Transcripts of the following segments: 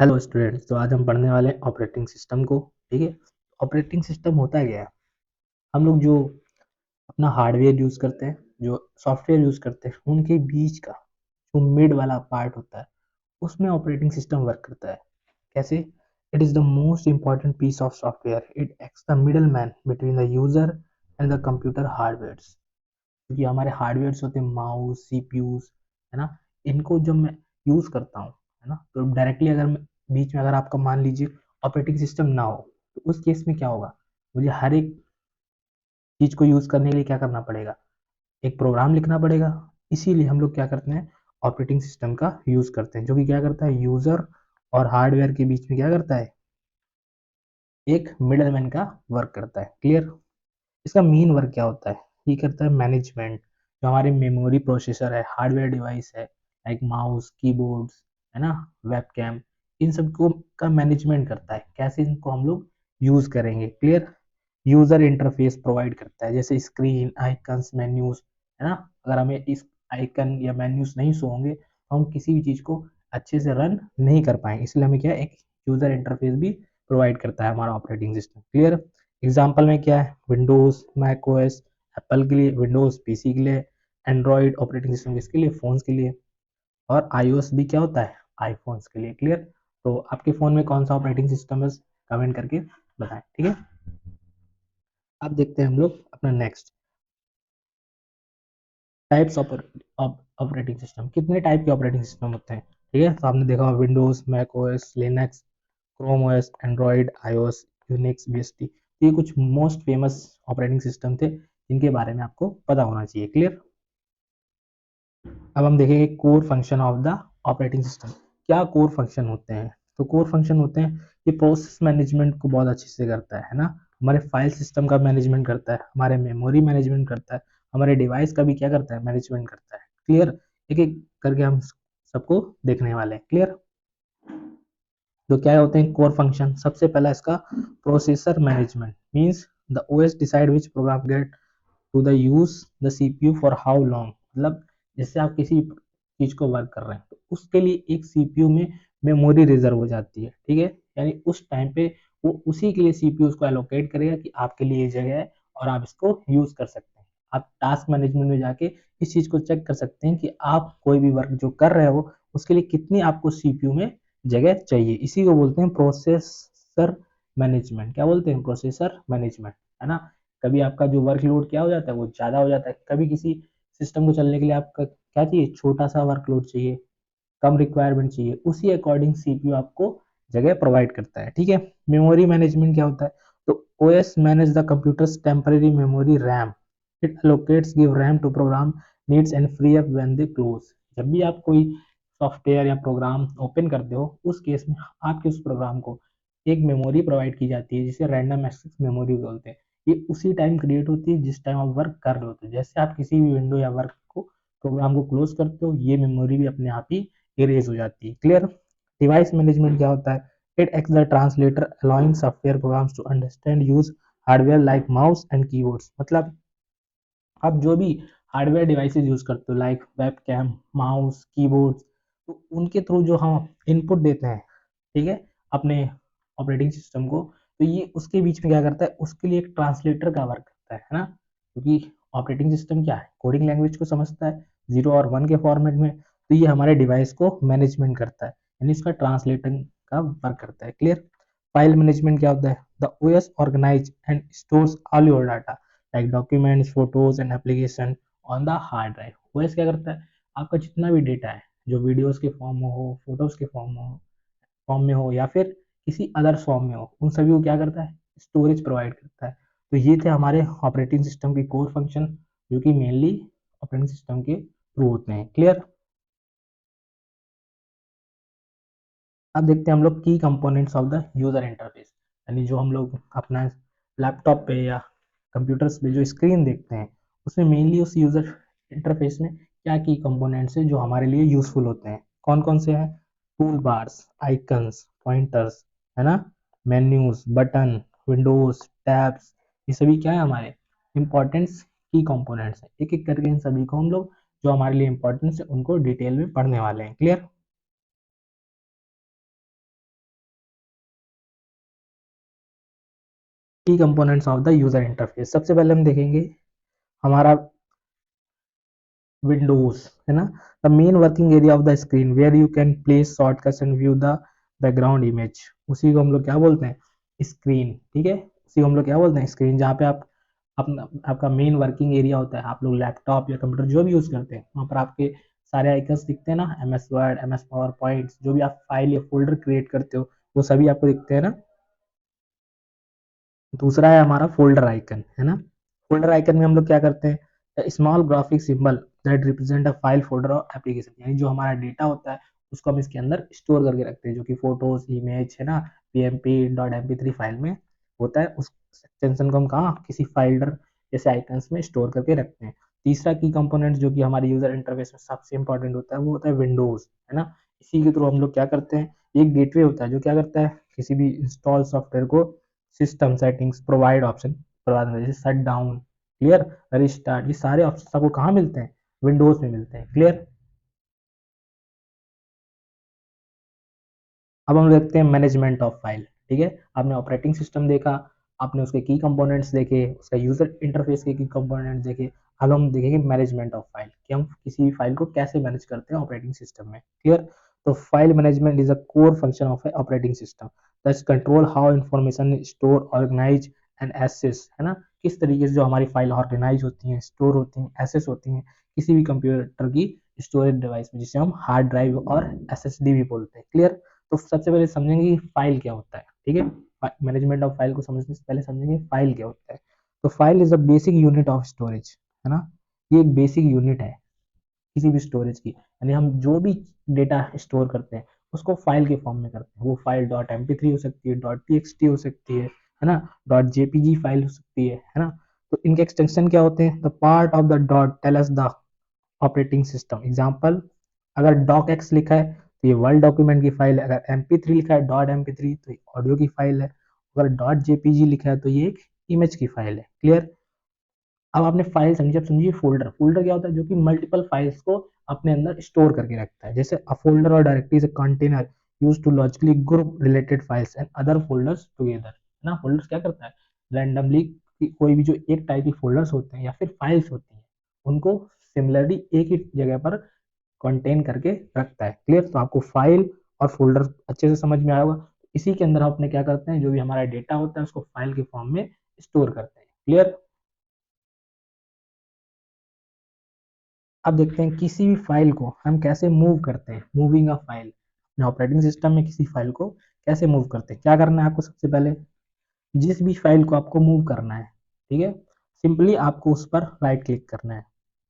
Hello students. तो आज हम पढ़ने वाले हैं ऑपरेटिंग सिस्टम को। ठीक है। ऑपरेटिंग सिस्टम होता क्या है? हम लोग जो अपना हार्डवेयर यूज करते हैं, जो सॉफ्टवेयर यूज करते हैं, उनके बीच का जो मिड वाला पार्ट होता है, उसमें ऑपरेटिंग सिस्टम वर्क करता है। कैसे? It is the most important piece of software. It acts the middle man between the user and the computer hardware. क्योंकि हमारे हार्डवेयर होते हैं माउस, सीपीयूज, है ना। इनको जब मैं यूज करता हूँ, है ना, तो डायरेक्टली अगर बीच में अगर आपका मान लीजिए ऑपरेटिंग सिस्टम ना हो, तो उस केस में क्या होगा? मुझे हर एक चीज को यूज करने के लिए क्या करना पड़ेगा? एक प्रोग्राम लिखना पड़ेगा। इसीलिए हम लोग क्या करते हैं, ऑपरेटिंग सिस्टम का यूज करते हैं, जो कि क्या करता है, यूजर और हार्डवेयर के बीच में क्या करता है, एक मिडलमैन का वर्क करता है। क्लियर? इसका मेन वर्क क्या होता है? ये करता है मैनेजमेंट। जो हमारे मेमोरी प्रोसेसर है, हार्डवेयर डिवाइस है, लाइक माउस, कीबोर्ड्स, है ना, वेबकैम, इन सबको का मैनेजमेंट करता है। कैसे इनको हम लोग यूज करेंगे? क्लियर? यूजर इंटरफेस प्रोवाइड करता है, जैसे स्क्रीन, आइकन्स, मेन्यूज, है ना। अगर हमें इस आइकन या मेन्यूज नहीं शो होंगे तो हम किसी भी चीज को अच्छे से रन नहीं कर पाएंगे। इसलिए हमें क्या है, एक यूजर इंटरफेस भी प्रोवाइड करता है हमारा ऑपरेटिंग सिस्टम। क्लियर? एग्जाम्पल में क्या है, विंडोज, मैक ओएस, एप्पल के लिए विंडोज पीसी के लिए, एंड्रॉइड ऑपरेटिंग सिस्टम किसके लिए, फोन्स के लिए, और आईओएस भी क्या होता है, आईफोन्स के लिए। क्लियर? तो आपके फोन में कौन सा ऑपरेटिंग सिस्टम है, कमेंट करके बताएं। ठीक है। अब देखते हैं हम लोग अपना next types of operating system. कितने टाइप के ऑपरेटिंग सिस्टम होते हैं? ठीक है। तो आपने देखा Windows, Mac OS, Linux, Chrome OS, Android, iOS, Unix, BST. ये कुछ मोस्ट फेमस ऑपरेटिंग सिस्टम थे जिनके बारे में आपको पता होना चाहिए। क्लियर? अब हम देखेंगे core function of the operating system. क्या कोर फंक्शन होते हैं? तो कोर फंक्शन होते हैं, ये प्रोसेस मैनेजमेंट को बहुत अच्छे से करता है ना। हमारे फाइल सिस्टम का मैनेजमेंट करता है, हमारे मेमोरी मैनेजमेंट करता है, हमारे डिवाइस का भी क्या करता है, मैनेजमेंट करता है। क्लियर? एक एक करके हम सबको देखने वाले हैं। क्लियर? तो क्या होते हैं कोर फंक्शन? सबसे पहला इसका processor management, means the OS decide which program get to the use the CPU for how long. मतलब जैसे आप किसी चीज को वर्क कर रहे हैं तो उसके लिए एक सीपीयू में मेमोरी रिजर्व हो जाती है। ठीक है। यानी उस टाइम पे वो उसी के लिए सीपीयू उसको एलोकेट करेगा कि आपके लिए ये जगह है और आप इसको यूज कर सकते हैं। आप टास्क मैनेजमेंट में जाके इस चीज को चेक कर सकते हैं कि आप कोई भी वर्क जो कर रहे हो उसके लिए कितनी आपको सीपीयू में जगह चाहिए। इसी को बोलते हैं प्रोसेसर मैनेजमेंट। क्या बोलते हैं? प्रोसेसर मैनेजमेंट, है ना। कभी आपका जो वर्कलोड क्या हो जाता है, वो ज़्यादा हो जाता है। कभी किसी सिस्टम को चलने के लिए आपका क्या चाहिए, छोटा सा वर्कलोड चाहिए, कम रिक्वायरमेंट चाहिए, उसी अकॉर्डिंग सीपीयू आपको जगह प्रोवाइड करता है। ठीक है। मेमोरी मैनेजमेंट क्या होता है? तो OS manage the computers temporary memory RAM. It allocates give RAM to program needs and free up when they close. जब भी आप कोई सॉफ्टवेयर या प्रोग्राम ओपन करते हो, उस केस में आपके उस प्रोग्राम को एक मेमोरी प्रोवाइड की जाती है, जिसे रैंडम एक्सेस मेमोरी बोलते हैं। ये उसी टाइम क्रिएट होती है जिस टाइम आप वर्क कर रहे होते हो। जैसे आप किसी भी विंडो या वर्क को, प्रोग्राम को क्लोज करते हो, ये मेमोरी भी अपने आप ही इरेज हो जाती है। क्लियर? डिवाइस मैनेजमेंट क्या होता है? It acts the translator allowing software programs to understand use hardware like mouse and keyboards. मतलब आप जो भी हार्डवेयर डिवाइसेस यूज करते हो, like webcam, mouse, keyboard, तो उनके थ्रू जो हम इनपुट देते हैं, ठीक है, अपने ऑपरेटिंग सिस्टम को, तो ये उसके बीच में क्या करता है, उसके लिए एक ट्रांसलेटर का वर्क करता है ना। क्योंकि ऑपरेटिंग सिस्टम क्या है, कोडिंग लैंग्वेज को समझता है 0 और 1 के फॉर्मेट में। तो ये हमारे डिवाइस को मैनेजमेंट करता है, यानी इसका ट्रांसलेटिंग का वर्क करता है। क्लियर? फाइल मैनेजमेंट क्या होता है? The OS organize and stores all your data like documents, photos and application on the hard drive. OS क्या करता है? आपका जितना भी डेटा है, जो वीडियोस के फॉर्म में हो, फोटोज के फॉर्म में हो, या फिर किसी अदर फॉर्म में हो, उन सभी को क्या करता है, स्टोरेज प्रोवाइड करता है। तो ये थे हमारे ऑपरेटिंग सिस्टम के कोर फंक्शन, जो कि मेनली ऑपरेटिंग सिस्टम के थ्रू होते हैं। क्लियर? अब देखते हैं हम लोग की components of the user interface. यानी जो हम लोग अपना लैपटॉप पे या कंप्यूटर्स पे जो स्क्रीन देखते हैं, उसमें मेनली उस यूजर इंटरफेस में क्या की कंपोनेंट्स है जो हमारे लिए यूजफुल होते हैं। कौन कौन से हैं? टूल बार्स, आइकन्स, पॉइंटर्स, है ना, मेन्यूज, बटन, विंडोज, टैब्स, ये सभी क्या है, हमारे इंपॉर्टेंट्स की कंपोनेंट्स हैं। एक एक करके इन सभी को हम लोग, जो हमारे लिए इंपॉर्टेंस है, उनको डिटेल में पढ़ने वाले हैं। Clear? Key components of the user interface. सबसे पहले हम देखेंगे हमारा विंडोज, है ना, the main working area of the screen where you can place shortcuts and view the background image. उसी को हम लोग क्या बोलते हैं, स्क्रीन। ठीक है, उसी को हम लोग क्या बोलते हैं, स्क्रीन। जहाँ पे आप अपना आपका मेन वर्किंग एरिया होता है, आप लोग लैपटॉप या कंप्यूटर जो भी यूज करते हैं, वहाँ पर आपके सारे आइकन्स दिखते हैं ना, M S word, M S PowerPoint, जो भी आप फाइल या फोल्डर क्रिएट करते हो वो सभी आपको दिखते हैं ना। दूसरा है हमारा फोल्डर आइकन, है ना। फोल्डर आइकन में हम लोग क्या करते हैं, small graphic symbol that represent a file, folder और एप्लीकेशन, यानी जो हमारा डेटा होता है उसको हम इसके अंदर स्टोर करके रखते हैं, जो कि फोटोज, इमेज, है ना, pmp डॉट mp3 फाइल में होता है। उस एक्सटेंशन को हम कहाँ, किसी फाइल्डर जैसे आइकन्स में स्टोर करके रखते हैं। तीसरा की कंपोनेंट जो कि हमारे यूजर इंटरफेस में सबसे इंपॉर्टेंट होता है वो होता है विंडोज, है ना। इसी के थ्रू हम लोग क्या करते हैं, एक गेटवे होता है जो क्या करता है, किसी भी इंस्टॉल सॉफ्टवेयर को सिस्टम सेटिंग्स प्रोवाइड ऑप्शन प्रदान करते हैं, जैसे शट डाउन, क्लियर, रिस्टार्ट, ये सारे ऑप्शन आपको कहाँ मिलते हैं, विंडोज में मिलते हैं, क्लियर। अब हम देखते हैं मैनेजमेंट ऑफ फाइल। ठीक है, आपने ऑपरेटिंग सिस्टम देखा, आपने उसके की कंपोनेंट्स देखे, उसका यूजर इंटरफेस के की कंपोनेंट्स देखे। अब हम देखेंगे मैनेजमेंट ऑफ फाइल, कि हम किसी भी फाइल को कैसे मैनेज करते हैं ऑपरेटिंग सिस्टम में, क्लियर। तो file management is a core function of a operating system that's control how information store, organize and access, है ना। किस तरीके से जो हमारी फाइल ऑर्गेनाइज होती हैं, स्टोर होती हैं, एसेस होती हैं किसी भी कंप्यूटर की स्टोरेज डिवाइस में, जिसे हम हार्ड ड्राइव और एसएसडी भी बोलते हैं, क्लियर। तो सबसे पहले समझेंगे कि फाइल क्या होता है, ठीक है। मैनेजमेंट ऑफ फाइल को समझने से पहले समझेंगे फाइल क्या होता है। तो file is a basic unit of storage, है ना। ये एक बेसिक यूनिट है किसी भी स्टोरेज की, यानी हम जो भी डेटा स्टोर करते हैं उसको फाइल के फॉर्म में करते हैं। वो फाइल डॉट mp3 हो सकती है, डॉट txt हो सकती है ना, डॉट jpg फाइल हो सकती है ना। तो इनके एक्सटेंशन क्या होते हैं, the part of the dot tell us the operating system. Example, अगर डॉक एक्स लिखा है तो ये वर्ड डॉक्यूमेंट की फाइल है, अगर mp3 लिखा है डॉट mp3 तो ये ऑडियो की फाइल है, अगर डॉट jpg लिखा है तो ये एक इमेज की फाइल है, क्लियर। अब आपने फाइल समझी, अब समझिए फोल्डर। फोल्डर क्या होता है, जो कि मल्टीपल फाइल्स को अपने अंदर स्टोर करके रखता है। जैसे अ फोल्डर और directory is a container used to logically group related files and other folders together, है ना। फोल्डर्स क्या करता है, रैंडमली कोई भी जो एक टाइप की फोल्डर्स होते हैं या फिर फाइल्स होती हैं उनको सिमिलरली एक ही जगह पर कंटेन करके रखता है, क्लियर। तो आपको फाइल और फोल्डर अच्छे से समझ में आया होगा। इसी के अंदर हम अपने क्या करते हैं, जो भी हमारा डेटा होता है उसको फाइल के फॉर्म में स्टोर करते हैं, क्लियर। अब देखते हैं किसी भी फाइल को हम कैसे मूव करते हैं, मूविंग अ फाइल। अपने ऑपरेटिंग सिस्टम में किसी फाइल को कैसे मूव करते हैं, क्या करना है आपको सबसे पहले, जिस भी फाइल को आपको मूव करना है, ठीक है, सिंपली आपको उस पर राइट क्लिक करना है,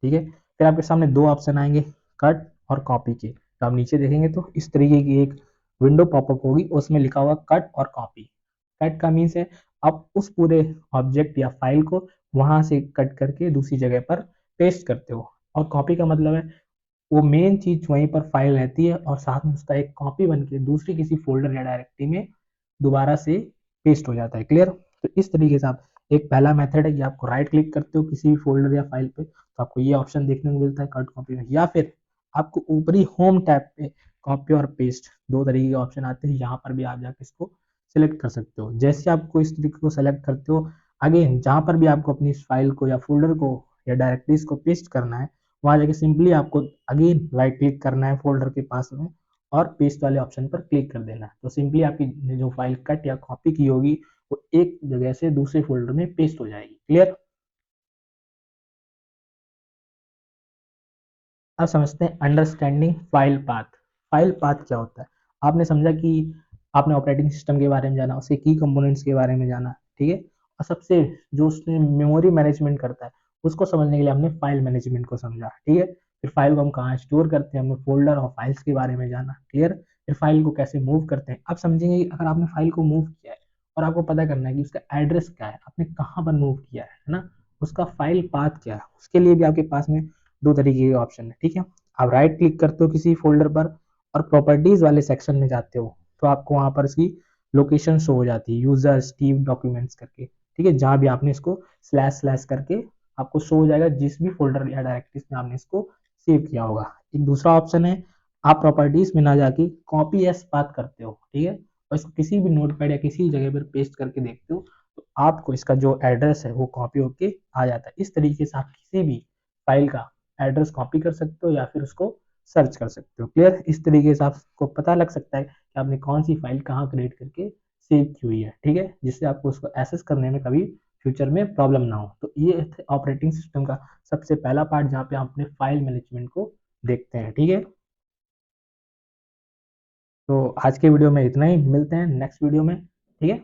ठीक है। फिर आपके सामने दो ऑप्शन आएंगे, कट और कॉपी के। तो आप नीचे देखेंगे तो इस तरीके की एक विंडो पॉपअप होगी, उसमें लिखा हुआ कट और कॉपी। कट का मीन्स है आप उस पूरे ऑब्जेक्ट या फाइल को वहां से कट करके दूसरी जगह पर पेस्ट करते हो, और कॉपी का मतलब है वो मेन चीज वहीं पर फाइल रहती है और साथ में उसका एक कॉपी बन के दूसरी किसी फोल्डर या डायरेक्टरी में दोबारा से पेस्ट हो जाता है, क्लियर। तो इस तरीके से आप, एक पहला मेथड है कि आपको राइट क्लिक करते हो किसी भी फोल्डर या फाइल पे तो आपको ये ऑप्शन देखने को मिलता है कट कॉपी में, या फिर आपको ऊपरी होम टैब पे कॉपी और पेस्ट दो तरीके के ऑप्शन आते हैं, यहाँ पर भी आप जाके इसको सिलेक्ट कर सकते हो। जैसे आपको इस तरीके को सेलेक्ट करते हो, अगेन जहाँ पर भी आपको अपनी इस फाइल को या फोल्डर को या डायरेक्टरीज को पेस्ट करना है, वहां जाके सिंपली आपको अगेन राइट क्लिक करना है फोल्डर के पास में और पेस्ट वाले ऑप्शन पर क्लिक कर देना है। तो सिंपली आपकी जो फाइल कट या कॉपी की होगी वो एक जगह से दूसरे फोल्डर में पेस्ट हो जाएगी, क्लियर। अब समझते हैं understanding file path. File path क्या होता है, आपने समझा कि आपने ऑपरेटिंग सिस्टम के बारे में जाना, उसके की कंपोनेंट्स के बारे में जाना, ठीक है। और सबसे जो उसने मेमोरी मैनेजमेंट करता है उसको समझने के लिए हमने फाइल मैनेजमेंट को समझा, ठीक है। फिर फाइल को हम कहाँ स्टोर करते हैं, हमने फोल्डर और फाइल्स के बारे में जाना, क्लियर। फिर फाइल को कैसे मूव करते हैं, अब समझेंगे कि अगर आपने फाइल को मूव किया है और आपको पता करना है कि उसका एड्रेस क्या है, आपने कहाँ पर मूव किया है ना, उसका फाइल पाथ क्या है, उसके लिए भी आपके पास में दो तरीके के ऑप्शन है, ठीक है। आप राइट क्लिक करते हो किसी फोल्डर पर और प्रॉपर्टीज वाले सेक्शन में जाते हो तो आपको वहां पर इसकी लोकेशन शो हो जाती है, यूजर स्टीव डॉक्यूमेंट्स करके, ठीक है। जहां भी आपने इसको स्लैश स्लैश करके आपको शो हो जाएगा जिस भी फोल्डर या डायरेक्टरीज में आपने इसको सेव किया होगा। एक दूसरा ऑप्शन है, आप प्रॉपर्टीज में ना जाके कॉपी एज पाथ करते हो, ठीक है, और इसको किसी भी नोटपैड या किसी जगह पर पेस्ट करके देखते हो तो आपको इसका जो एड्रेस है वो कॉपी होके आ जाता है। इस तरीके से आप किसी भी फाइल का एड्रेस कॉपी कर सकते हो या फिर उसको सर्च कर सकते हो। क्लियर? इस तरीके से आपको पता लग सकता है कि आपने कौन सी फाइल कहाँ क्रिएट करके सेव की हुई है, ठीक है, जिससे आपको उसको एक्सेस करने में कभी फ्यूचर में प्रॉब्लम ना हो। तो ये ऑपरेटिंग सिस्टम का सबसे पहला पार्ट जहाँ पे हम अपने फाइल मैनेजमेंट को देखते हैं, ठीक है। तो आज के वीडियो में इतना ही, मिलते हैं नेक्स्ट वीडियो में, ठीक है।